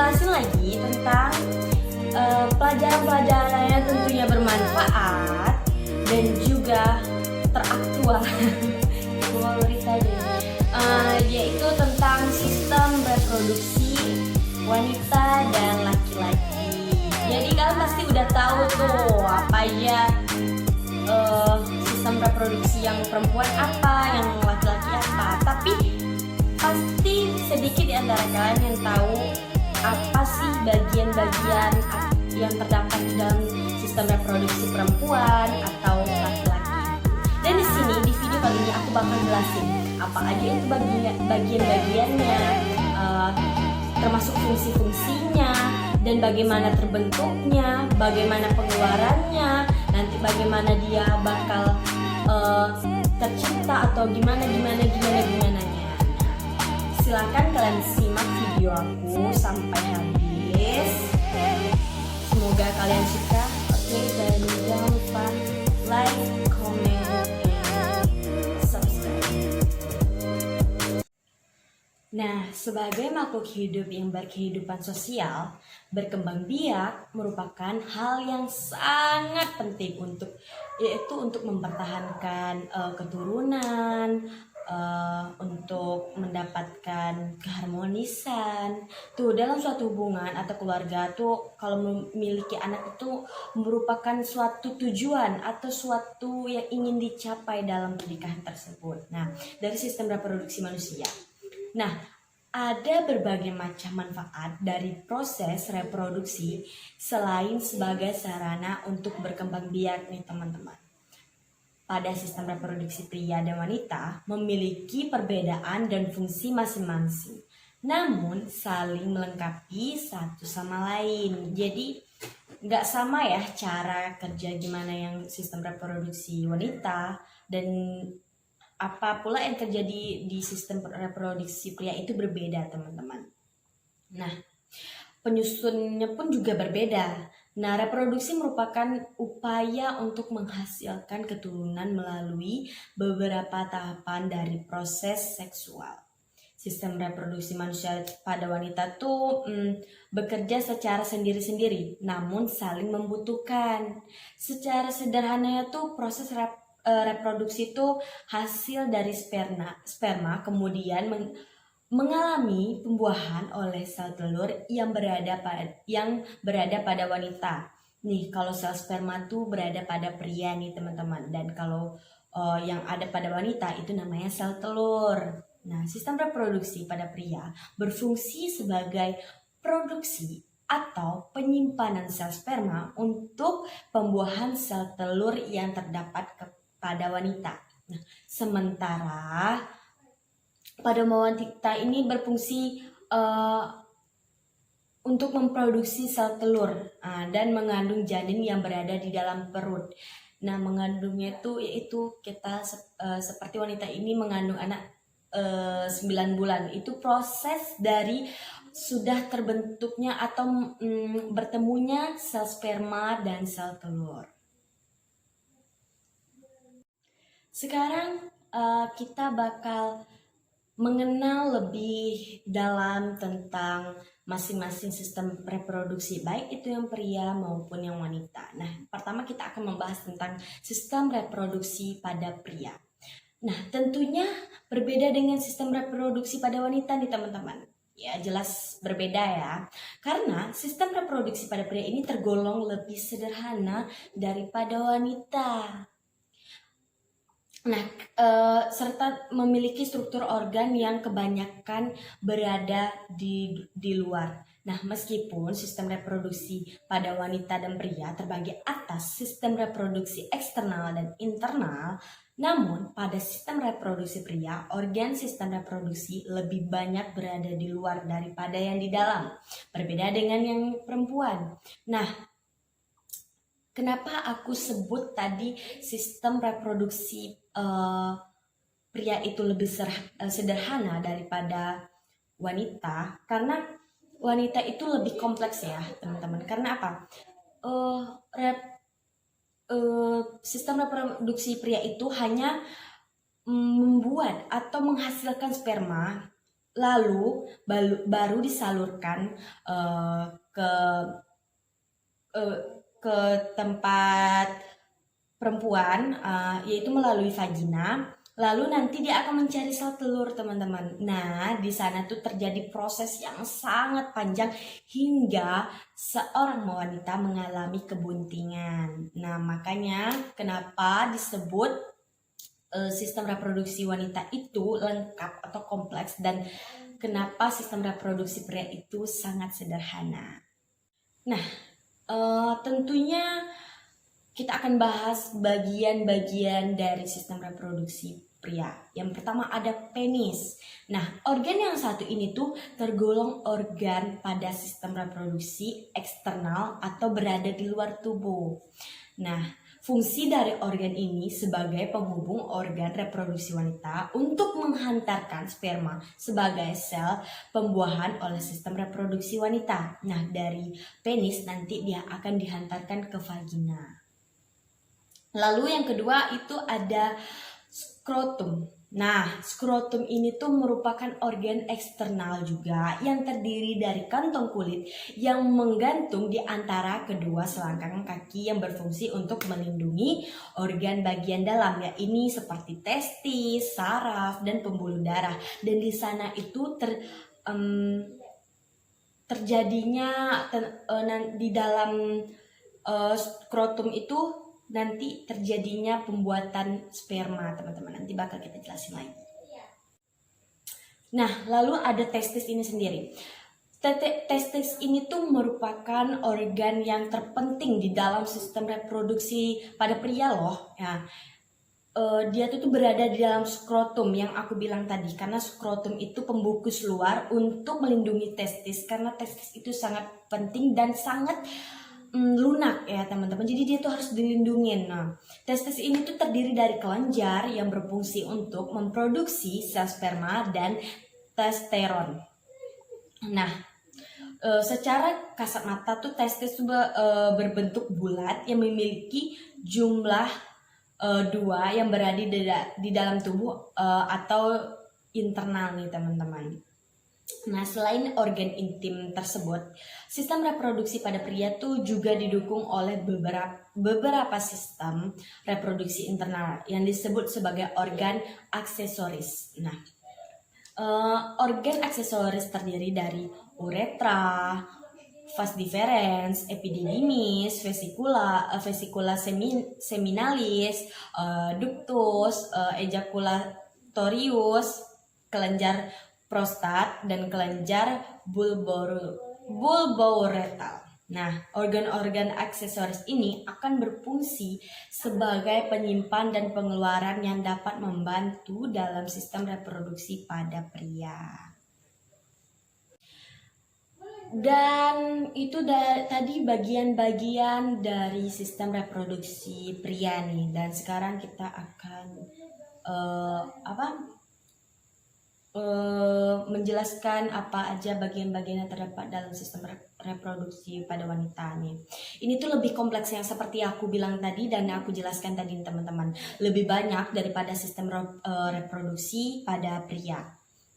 jelasin lagi tentang pelajaran-pelajaran yang tentunya bermanfaat dan juga teraktual. Yaitu tentang sistem reproduksi wanita dan laki-laki. Jadi kalian pasti udah tahu tuh apa aja sistem reproduksi yang perempuan apa, yang laki-laki apa. Tapi pasti sedikit di antara kalian yang tahu apa sih bagian-bagian yang terdapat di dalam sistem reproduksi perempuan atau laki-laki. Dan di sini di video kali ini aku bakal jelasin apa aja itu bagian-bagiannya, termasuk fungsi-fungsinya dan bagaimana terbentuknya, bagaimana pengeluarannya, nanti bagaimana dia bakal tercipta atau gimana. Silakan kalian simak video aku sampai habis. Semoga kalian suka. Oke, dan jangan lupa like, comment, and subscribe. Nah, sebagai makhluk hidup yang berkehidupan sosial, berkembang biak merupakan hal yang sangat penting yaitu untuk mempertahankan keturunan, untuk mendapatkan keharmonisan. Tuh dalam suatu hubungan atau keluarga tuh kalau memiliki anak itu merupakan suatu tujuan atau suatu yang ingin dicapai dalam pernikahan tersebut. Nah, dari sistem reproduksi manusia. Nah, ada berbagai macam manfaat dari proses reproduksi selain sebagai sarana untuk berkembang biak nih teman-teman. Pada sistem reproduksi pria dan wanita memiliki perbedaan dan fungsi masing-masing, namun saling melengkapi satu sama lain. Jadi nggak sama ya cara kerja gimana yang sistem reproduksi wanita dan apa pula yang terjadi di sistem reproduksi pria itu berbeda teman-teman. Nah, penyusunnya pun juga berbeda. Nah, reproduksi merupakan upaya untuk menghasilkan keturunan melalui beberapa tahapan dari proses seksual. Sistem reproduksi manusia pada wanita tuh bekerja secara sendiri-sendiri, namun saling membutuhkan. Secara sederhananya tuh proses reproduksi itu hasil dari sperma kemudian mengalami pembuahan oleh sel telur yang berada pada wanita. Nih, kalau sel sperma tuh berada pada pria nih teman-teman, dan kalau yang ada pada wanita itu namanya sel telur. Nah, sistem reproduksi pada pria berfungsi sebagai produksi atau penyimpanan sel sperma untuk pembuahan sel telur yang terdapat pada wanita. Nah, sementara pada wanita ini berfungsi untuk memproduksi sel telur dan mengandung janin yang berada di dalam perut. Nah, mengandungnya itu yaitu kita seperti wanita ini mengandung anak 9 bulan. Itu proses dari sudah terbentuknya atau bertemunya sel sperma dan sel telur. Sekarang kita bakal mengenal lebih dalam tentang masing-masing sistem reproduksi, baik itu yang pria maupun yang wanita. Nah, pertama kita akan membahas tentang sistem reproduksi pada pria. Nah, tentunya berbeda dengan sistem reproduksi pada wanita nih teman-teman. Ya, jelas berbeda ya. Karena sistem reproduksi pada pria ini tergolong lebih sederhana daripada wanita. Nah, serta memiliki struktur organ yang kebanyakan berada di luar. Nah, meskipun sistem reproduksi pada wanita dan pria terbagi atas sistem reproduksi eksternal dan internal, namun pada sistem reproduksi pria, organ sistem reproduksi lebih banyak berada di luar daripada yang di dalam. Berbeda dengan yang perempuan. Nah, kenapa aku sebut tadi sistem reproduksi pria itu lebih sederhana daripada wanita? Karena wanita itu lebih kompleks ya teman-teman. Karena apa? Sistem reproduksi pria itu hanya membuat atau menghasilkan sperma lalu baru disalurkan ke ke tempat perempuan, yaitu melalui vagina. Lalu nanti dia akan mencari sel telur, teman-teman. Nah, di sana tuh terjadi proses yang sangat panjang hingga seorang wanita mengalami kebuntingan. Nah, makanya kenapa disebut sistem reproduksi wanita itu lengkap atau kompleks, dan kenapa sistem reproduksi pria itu sangat sederhana. Nah, tentunya kita akan bahas bagian-bagian dari sistem reproduksi pria. Yang pertama ada penis. Nah, organ yang satu ini tuh tergolong organ pada sistem reproduksi eksternal atau berada di luar tubuh. Nah, fungsi dari organ ini sebagai penghubung organ reproduksi wanita untuk menghantarkan sperma sebagai sel pembuahan oleh sistem reproduksi wanita. Nah, dari penis nanti dia akan dihantarkan ke vagina. Lalu yang kedua itu ada skrotum. Nah, skrotum ini tuh merupakan organ eksternal juga yang terdiri dari kantong kulit yang menggantung di antara kedua selangkang kaki yang berfungsi untuk melindungi organ bagian dalam, ya ini seperti testis, saraf, dan pembuluh darah. Dan di sana itu terjadinya di dalam skrotum itu nanti terjadinya pembuatan sperma, teman-teman. Nanti bakal kita jelasin lagi. Nah, lalu ada testis ini sendiri. Testis ini tuh merupakan organ yang terpenting di dalam sistem reproduksi pada pria loh. Ya, dia tuh berada di dalam skrotum yang aku bilang tadi, karena skrotum itu pembungkus luar untuk melindungi testis, karena testis itu sangat penting dan sangat lunak ya teman-teman, jadi dia tuh harus dilindungin. Nah, testis ini tuh terdiri dari kelenjar yang berfungsi untuk memproduksi sel sperma dan testosteron. Nah, secara kasat mata tuh testis tuh berbentuk bulat yang memiliki jumlah 2 yang berada di dalam tubuh atau internal nih teman-teman. Nah, selain organ intim tersebut, sistem reproduksi pada pria tuh juga didukung oleh beberapa sistem reproduksi internal yang disebut sebagai organ aksesoris. Nah, organ aksesoris terdiri dari uretra, vas deferens, epididymis, vesicula seminalis, ductus, ejaculatorius, kelenjar prostat, dan kelenjar bulbouretal. Nah, organ-organ aksesoris ini akan berfungsi sebagai penyimpan dan pengeluaran yang dapat membantu dalam sistem reproduksi pada pria. Dan itu tadi bagian-bagian dari sistem reproduksi pria nih. Dan sekarang kita akan menjelaskan apa aja bagian-bagian yang terdapat dalam sistem reproduksi pada wanita nih. Ini tuh lebih kompleks yang seperti aku bilang tadi dan aku jelaskan tadi teman-teman. Lebih banyak daripada sistem reproduksi pada pria.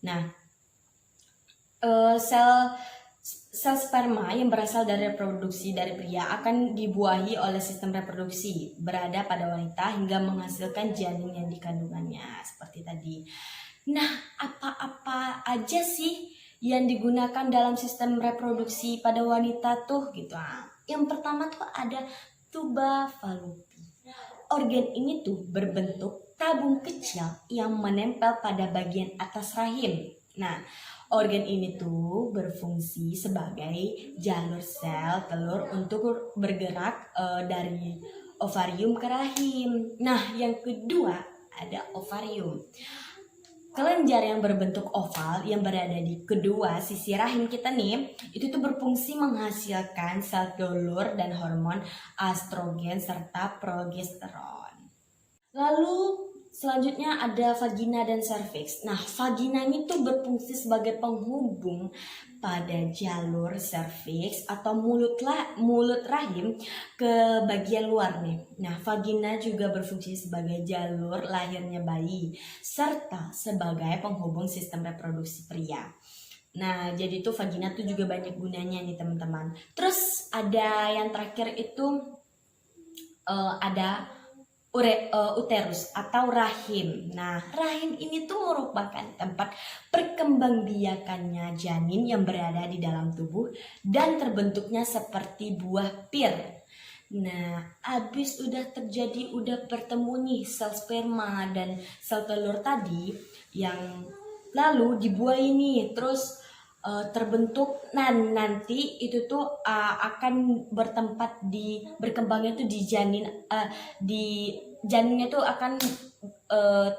Nah, sel sperma yang berasal dari reproduksi dari pria akan dibuahi oleh sistem reproduksi berada pada wanita hingga menghasilkan janin yang dikandungannya seperti tadi. Nah, apa-apa aja sih yang digunakan dalam sistem reproduksi pada wanita tuh gitu. Yang pertama tuh ada tuba fallopi. Organ ini tuh berbentuk tabung kecil yang menempel pada bagian atas rahim. Nah, organ ini tuh berfungsi sebagai jalur sel telur untuk bergerak dari ovarium ke rahim. Nah, yang kedua ada ovarium. Kelenjar yang berbentuk oval yang berada di kedua sisi rahim kita nih, itu tuh berfungsi menghasilkan sel telur dan hormon estrogen serta progesteron. Lalu Selanjutnya ada vagina dan serviks. Nah, vagina ini tuh berfungsi sebagai penghubung pada jalur serviks atau mulut rahim ke bagian luar nih. Nah, vagina juga berfungsi sebagai jalur lahirnya bayi serta sebagai penghubung sistem reproduksi pria. Nah, jadi tuh vagina tuh juga banyak gunanya nih teman-teman. Terus ada yang terakhir itu ada uterus atau rahim. Nah, rahim ini tuh merupakan tempat perkembangbiakannya janin yang berada di dalam tubuh dan terbentuknya seperti buah pir. Nah, habis udah bertemu nih sel sperma dan sel telur tadi yang lalu dibuahi nih, terus terbentuk nanti itu tuh akan berkembangnya tuh di janinnya tuh akan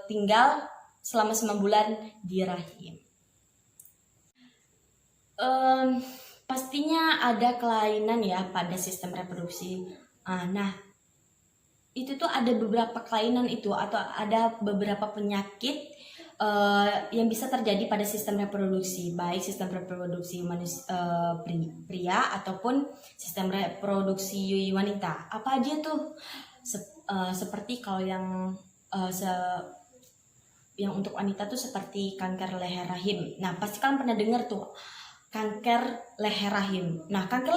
tinggal selama 9 bulan di rahim. Pastinya ada kelainan ya pada sistem reproduksi. Nah, itu tuh ada beberapa kelainan itu atau ada beberapa penyakit yang bisa terjadi pada sistem reproduksi, baik sistem reproduksi pria ataupun sistem reproduksi wanita. Apa aja tuh? Seperti kalau yang untuk wanita tuh seperti kanker leher rahim. Nah, pasti kalian pernah dengar tuh kanker leher rahim. Nah, kanker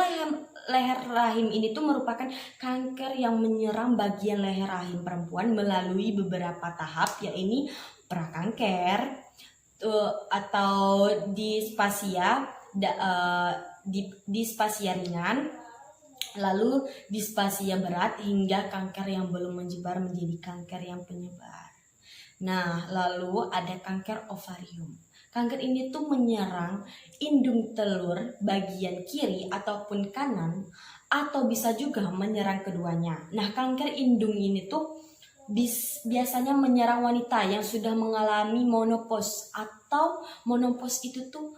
leher rahim ini tuh merupakan kanker yang menyerang bagian leher rahim perempuan melalui beberapa tahap, yaitu prakanker atau dispasia, dispasia ringan, lalu dispasia berat hingga kanker yang belum menyebar menjadi kanker yang penyebar. Nah, lalu ada kanker ovarium. Kanker ini tuh menyerang indung telur bagian kiri ataupun kanan, atau bisa juga menyerang keduanya. Nah, kanker indung ini tuh biasanya menyerang wanita yang sudah mengalami menopause, atau menopause itu tuh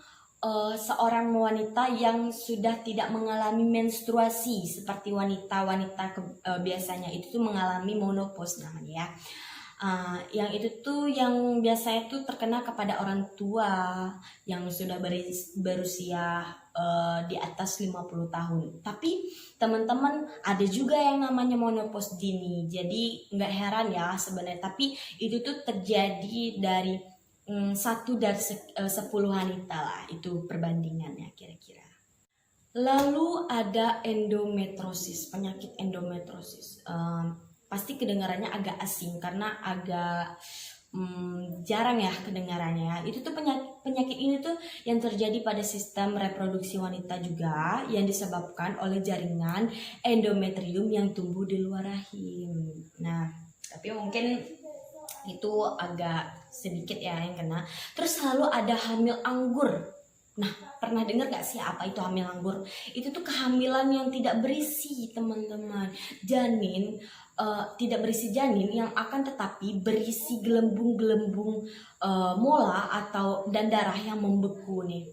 seorang wanita yang sudah tidak mengalami menstruasi seperti wanita-wanita biasanya itu tuh mengalami menopause namanya ya. Yang itu tuh yang biasanya tuh terkena kepada orang tua yang sudah berusia di atas 50 tahun. Tapi teman-teman, ada juga yang namanya menopause dini. Jadi nggak heran ya sebenarnya, tapi itu tuh terjadi dari 1 dari 10 wanita lah, itu perbandingannya kira-kira. Lalu ada endometriosis, penyakit endometriosis. Pasti kedengarannya agak asing karena agak jarang ya kedengarannya. Itu tuh penyakit ini tuh yang terjadi pada sistem reproduksi wanita juga, yang disebabkan oleh jaringan endometrium yang tumbuh di luar rahim. Nah, tapi mungkin itu agak sedikit ya yang kena. Terus lalu ada hamil anggur. Nah, pernah dengar gak sih apa itu hamil anggur? Itu tuh kehamilan yang tidak berisi, teman-teman. Janin tidak berisi janin yang akan tetapi berisi gelembung-gelembung mola dan darah yang membeku nih.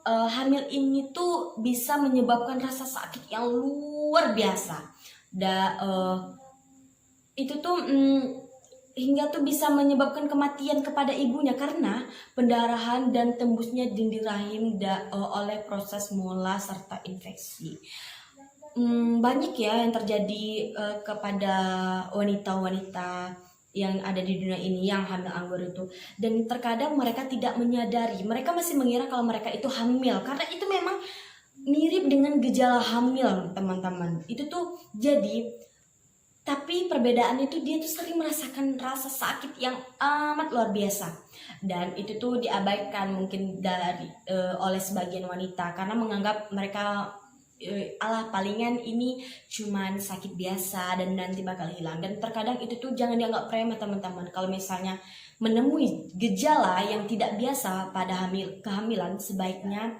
Hamil ini tuh bisa menyebabkan rasa sakit yang luar biasa. Itu tuh hingga tuh bisa menyebabkan kematian kepada ibunya karena pendarahan dan tembusnya dinding rahim oleh proses mola serta infeksi. Banyak ya yang terjadi kepada wanita-wanita yang ada di dunia ini yang hamil anggur itu, dan terkadang mereka tidak menyadari, mereka masih mengira kalau mereka itu hamil karena itu memang mirip dengan gejala hamil, teman-teman. Itu tuh jadi, tapi perbedaan itu dia tuh sering merasakan rasa sakit yang amat luar biasa, dan itu tuh diabaikan mungkin oleh sebagian wanita karena menganggap mereka alah palingan ini cuman sakit biasa dan nanti bakal hilang. Dan terkadang itu tuh jangan dianggap remeh teman-teman. Kalau misalnya menemui gejala yang tidak biasa pada kehamilan, sebaiknya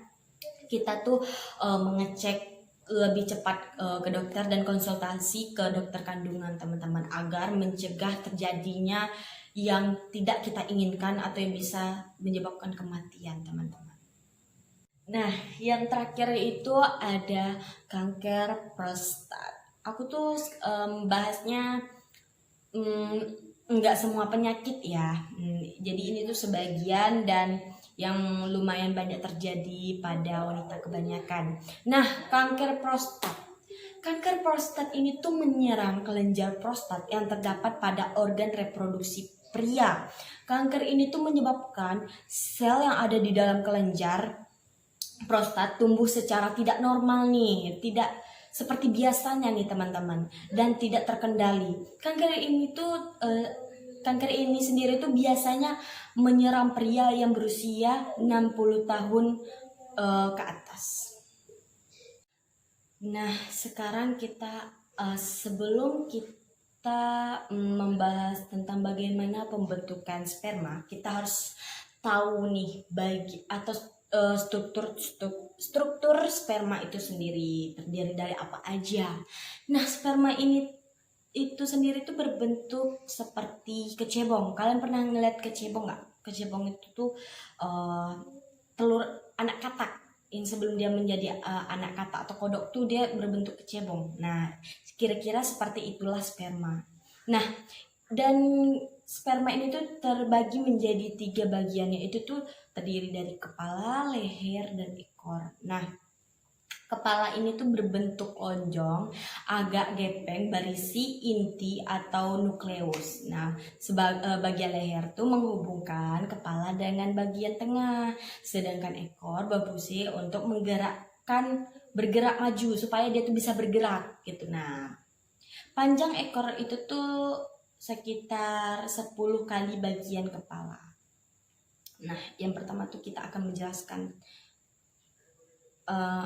kita tuh mengecek lebih cepat ke dokter dan konsultasi ke dokter kandungan teman-teman, agar mencegah terjadinya yang tidak kita inginkan atau yang bisa menyebabkan kematian teman-teman. Nah, yang terakhir itu ada kanker prostat. Aku tuh bahasnya nggak semua penyakit ya. Jadi ini tuh sebagian dan yang lumayan banyak terjadi pada wanita kebanyakan. Nah, kanker prostat. Kanker prostat ini tuh menyerang kelenjar prostat yang terdapat pada organ reproduksi pria. Kanker ini tuh menyebabkan sel yang ada di dalam kelenjar prostat tumbuh secara tidak normal nih, tidak seperti biasanya nih teman-teman, dan tidak terkendali. Kanker ini sendiri tuh biasanya menyerang pria yang berusia 60 tahun ke atas. Nah, sekarang kita sebelum kita membahas tentang bagaimana pembentukan sperma, kita harus tahu nih struktur sperma itu sendiri terdiri dari apa aja. Nah, sperma ini itu sendiri tuh berbentuk seperti kecebong. Kalian pernah ngeliat kecebong nggak? Kecebong itu tuh telur anak katak. Yang sebelum dia menjadi anak katak atau kodok tuh dia berbentuk kecebong. Nah, kira-kira seperti itulah sperma. Nah, dan sperma ini tuh terbagi menjadi 3 bagian, yaitu tuh terdiri dari kepala, leher, dan ekor. Nah, kepala ini tuh berbentuk lonjong, agak gepeng, berisi inti atau nukleus. Nah, bagian leher tuh menghubungkan kepala dengan bagian tengah, sedangkan ekor berfungsi untuk bergerak maju supaya dia tuh bisa bergerak gitu. Nah, panjang ekor itu tuh sekitar 10 kali bagian kepala. Nah, yang pertama tuh kita akan menjelaskan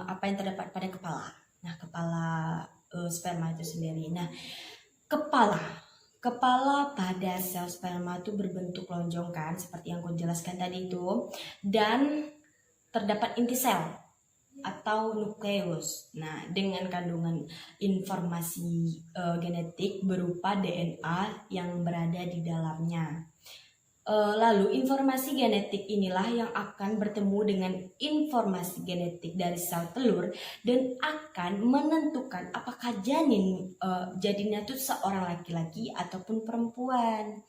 apa yang terdapat pada kepala. Nah, kepala sperma itu sendiri. Nah, kepala pada sel sperma itu berbentuk lonjong kan, seperti yang aku jelaskan tadi itu, dan terdapat inti sel atau nukleus. Nah, dengan kandungan informasi genetik berupa DNA yang berada di dalamnya. Lalu informasi genetik inilah yang akan bertemu dengan informasi genetik dari sel telur dan akan menentukan apakah janinnya itu seorang laki-laki ataupun perempuan.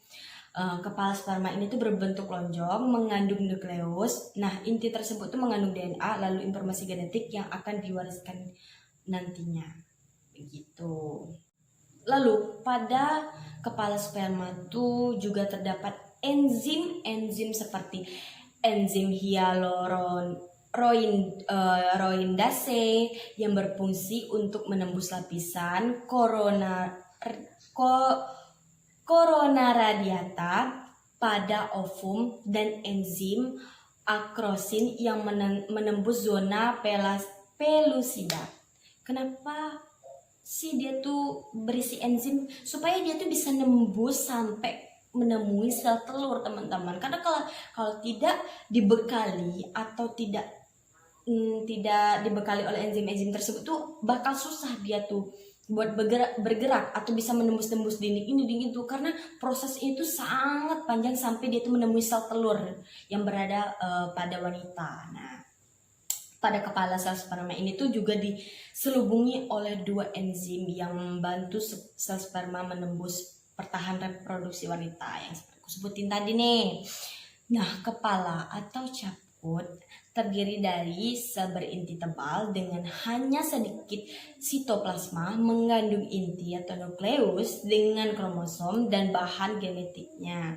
Kepala sperma ini tuh berbentuk lonjong, mengandung nukleus. Nah, inti tersebut tuh mengandung DNA, lalu informasi genetik yang akan diwariskan nantinya. Begitu. Lalu pada kepala sperma itu juga terdapat enzim seperti enzim hyaluronidase yang berfungsi untuk menembus lapisan korona radiata pada ovum, dan enzim akrosin yang menembus zona pelusida. Kenapa sih dia tuh berisi enzim? Supaya dia tuh bisa nembus sampai menemui sel telur, teman-teman. Karena kalau tidak dibekali atau tidak dibekali oleh enzim tersebut tuh bakal susah dia tuh buat bergerak atau bisa menembus dinding itu, karena proses itu sangat panjang sampai dia tuh menemui sel telur yang berada pada wanita. Nah, pada kepala sel sperma ini tuh juga diselubungi oleh 2 enzim yang membantu sel sperma menembus pertahanan reproduksi wanita yang seperti aku sebutin tadi nih. Nah, kepala atau caput terdiri dari sel berinti tebal dengan hanya sedikit sitoplasma, mengandung inti atau nukleus dengan kromosom dan bahan genetiknya.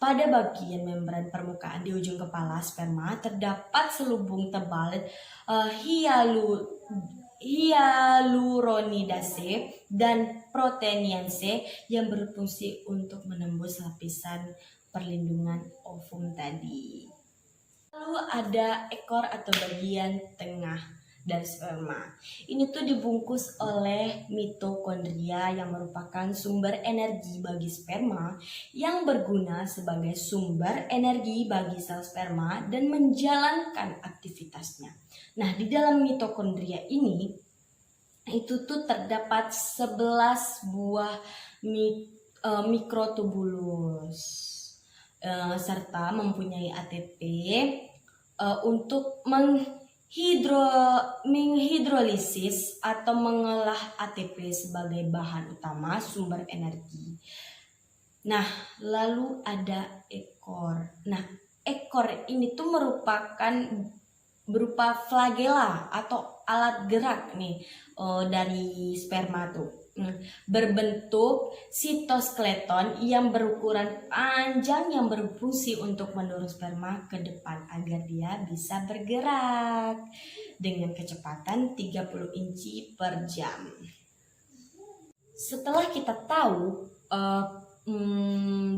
Pada bagian membran permukaan di ujung kepala sperma terdapat selubung tebal hyaluronidase dan proteinase yang berfungsi untuk menembus lapisan perlindungan ovum tadi. Lalu ada ekor atau bagian tengah dari sperma. Ini tuh dibungkus oleh mitokondria yang merupakan sumber energi bagi sperma yang berguna sebagai sumber energi bagi sel sperma dan menjalankan aktivitasnya. Nah, di dalam mitokondria ini itu tuh terdapat 11 buah mikrotubulus serta mempunyai ATP untuk menghidrolisis atau mengolah ATP sebagai bahan utama sumber energi. Nah, lalu ada ekor. Nah, ekor ini tuh merupakan berupa flagela atau alat gerak nih dari sperma tuh. Berbentuk sitoskeleton yang berukuran panjang yang berfungsi untuk mendorong sperma ke depan agar dia bisa bergerak dengan kecepatan 30 inci per jam. Setelah kita tahu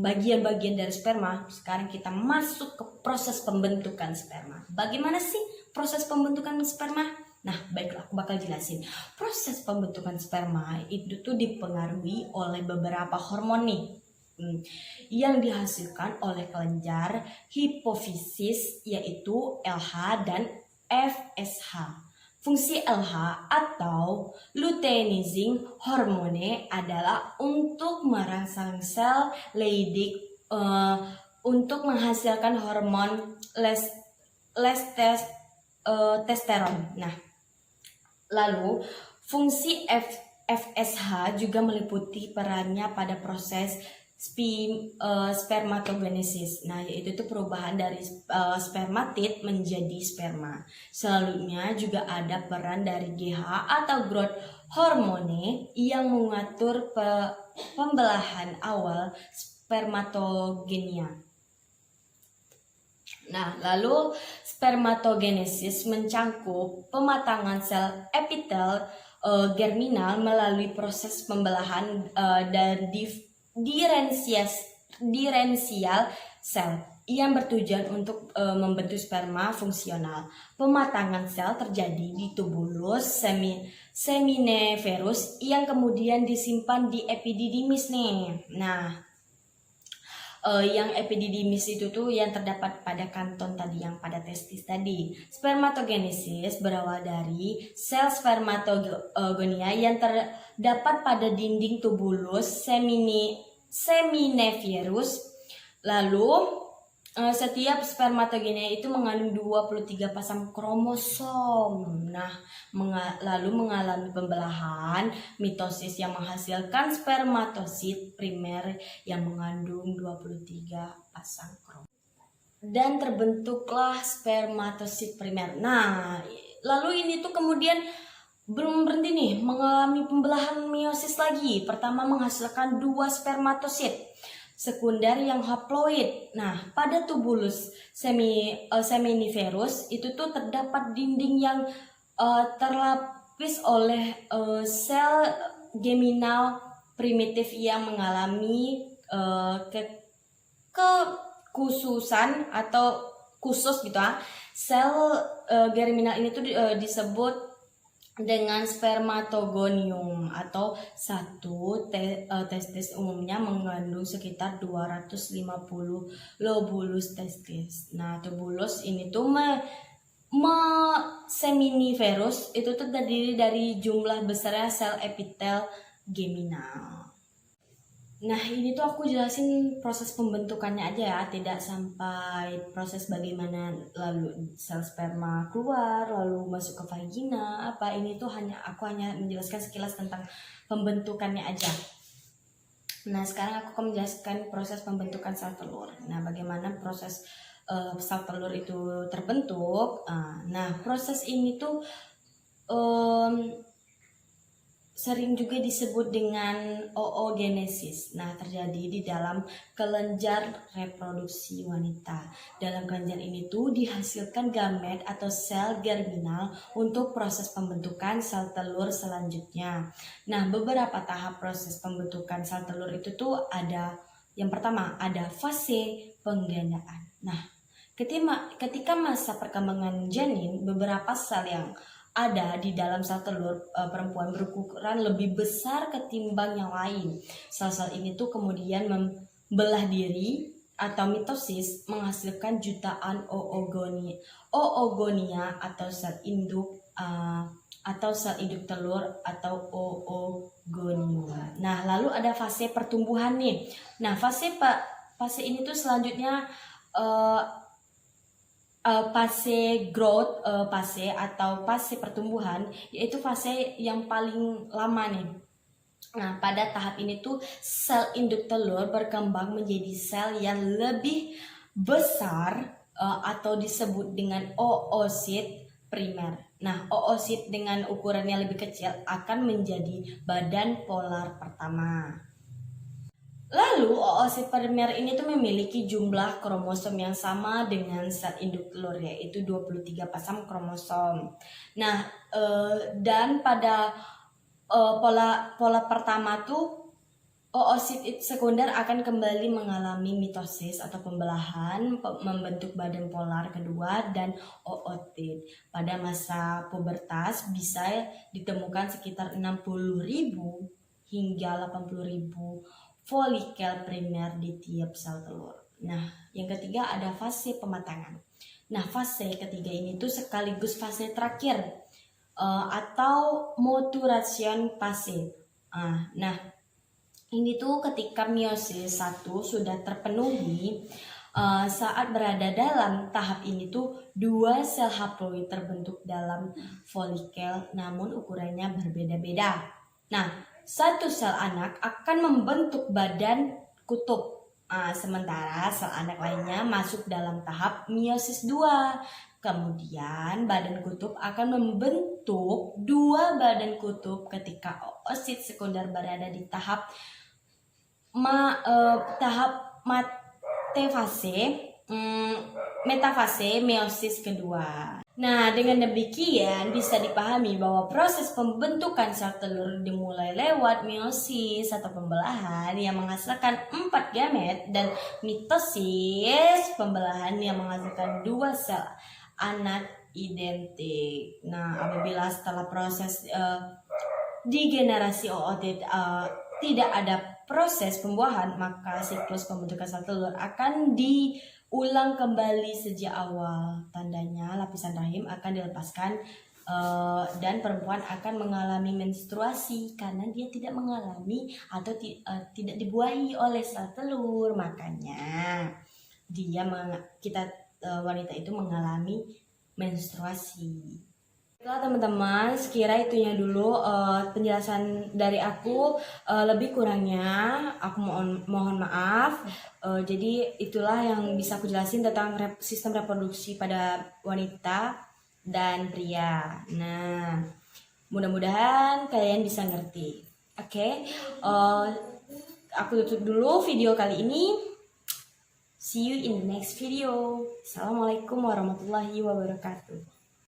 bagian-bagian dari sperma, sekarang kita masuk ke proses pembentukan sperma. Bagaimana sih proses pembentukan sperma? Nah, baiklah, aku bakal jelasin. Proses pembentukan sperma itu tuh dipengaruhi oleh beberapa hormon nih, yang dihasilkan oleh kelenjar hipofisis, yaitu LH dan FSH. Fungsi LH atau luteinizing hormone adalah untuk merangsang sel Leydig untuk menghasilkan hormon testosteron. Nah, lalu fungsi FSH juga meliputi perannya pada proses spermatogenesis. Nah, yaitu itu perubahan dari spermatid menjadi sperma. Selanjutnya juga ada peran dari GH atau growth hormone yang mengatur pembelahan awal spermatogenia. Nah, lalu spermatogenesis mencangkup pematangan sel epitel germinal melalui proses pembelahan dan diferensial sel yang bertujuan untuk membentuk sperma fungsional. Pematangan sel terjadi di tubulus seminiferus yang kemudian disimpan di epididymis nih. Nah, yang epididymis itu tuh yang terdapat pada kanton tadi, yang pada testis tadi. Spermatogenesis berawal dari sel spermatogonia yang terdapat pada dinding tubulus seminiferus. Lalu setiap spermatogonia itu mengandung 23 pasang kromosom. Nah, lalu mengalami pembelahan mitosis yang menghasilkan spermatosit primer yang mengandung 23 pasang kromosom. Dan terbentuklah spermatosit primer. Nah, lalu ini tuh kemudian belum berhenti nih, mengalami pembelahan meiosis lagi. Pertama menghasilkan 2 spermatosit sekunder yang haploid. Nah, pada tubulus seminiferus itu tuh terdapat dinding yang terlapis oleh sel geminal primitif yang mengalami kekhususan atau khusus gitu ah. Sel germinal ini tuh disebut dengan spermatogonium atau satu testis umumnya mengandung sekitar 250 lobulus testis. Nah, tubulus ini tuh seminiferus itu tuh terdiri dari jumlah besarnya sel epitel geminal. Nah, ini tuh aku jelasin proses pembentukannya aja ya, tidak sampai proses bagaimana lalu sel sperma keluar, lalu masuk ke vagina, apa. Ini tuh aku hanya menjelaskan sekilas tentang pembentukannya aja. Nah, sekarang aku akan menjelaskan proses pembentukan sel telur. Nah, bagaimana proses sel telur itu terbentuk. Nah, proses ini tuh sering juga disebut dengan oogenesis. Nah, terjadi di dalam kelenjar reproduksi wanita. Dalam kelenjar ini tuh dihasilkan gamet atau sel germinal untuk proses pembentukan sel telur selanjutnya. Nah, beberapa tahap proses pembentukan sel telur itu tuh ada. Yang pertama, ada fase penggandaan. Nah, ketika masa perkembangan janin, beberapa sel yang ada di dalam sel telur perempuan berukuran lebih besar ketimbang yang lain. Sel-sel ini tuh kemudian membelah diri atau mitosis menghasilkan jutaan oogonia atau sel induk telur atau oogonium. Nah, lalu ada fase pertumbuhan nih. Nah, fase ini tuh selanjutnya fase growth, fase atau fase pertumbuhan, yaitu fase yang paling lama nih. Nah, pada tahap ini tuh sel induk telur berkembang menjadi sel yang lebih besar atau disebut dengan oosit primer. Nah, oosit dengan ukuran yang lebih kecil akan menjadi badan polar pertama. Lalu oosit primer ini tuh memiliki jumlah kromosom yang sama dengan sel induk telur, yaitu 23 pasang kromosom. Nah, dan pada pola pertama tuh oosit sekunder akan kembali mengalami mitosis atau pembelahan membentuk badan polar kedua dan ootit. Pada masa pubertas bisa ditemukan sekitar 60.000 hingga 80.000 folikel primer di tiap sel telur. Nah, yang ketiga ada fase pematangan. Nah, fase ketiga ini tuh sekaligus fase terakhir atau maturation fase. Nah, ini tuh ketika meiosis 1 sudah terpenuhi, saat berada dalam tahap ini tuh 2 sel haploid terbentuk dalam folikel namun ukurannya berbeda-beda. Nah, satu sel anak akan membentuk badan kutub, sementara sel anak lainnya masuk dalam tahap meiosis 2. Kemudian badan kutub akan membentuk 2 badan kutub ketika oosit sekunder berada di tahap metafase meiosis kedua. Nah, dengan demikian bisa dipahami bahwa proses pembentukan sel telur dimulai lewat meiosis atau pembelahan yang menghasilkan 4 gamet dan mitosis pembelahan yang menghasilkan 2 sel anak identik. Nah, apabila setelah proses degenerasi ootit tidak ada proses pembuahan, maka siklus pembentukan sel telur akan diulang kembali sejak awal. Tandanya lapisan rahim akan dilepaskan dan perempuan akan mengalami menstruasi karena dia tidak mengalami atau tidak dibuahi oleh sel telur. Makanya wanita itu mengalami menstruasi. Itulah teman-teman, sekira itunya dulu penjelasan dari aku. Lebih kurangnya aku mohon maaf. Jadi itulah yang bisa aku jelasin tentang sistem reproduksi pada wanita dan pria. Nah, mudah-mudahan kalian bisa ngerti. Oke, aku tutup dulu video kali ini. See you in the next video. Assalamualaikum warahmatullahi wabarakatuh.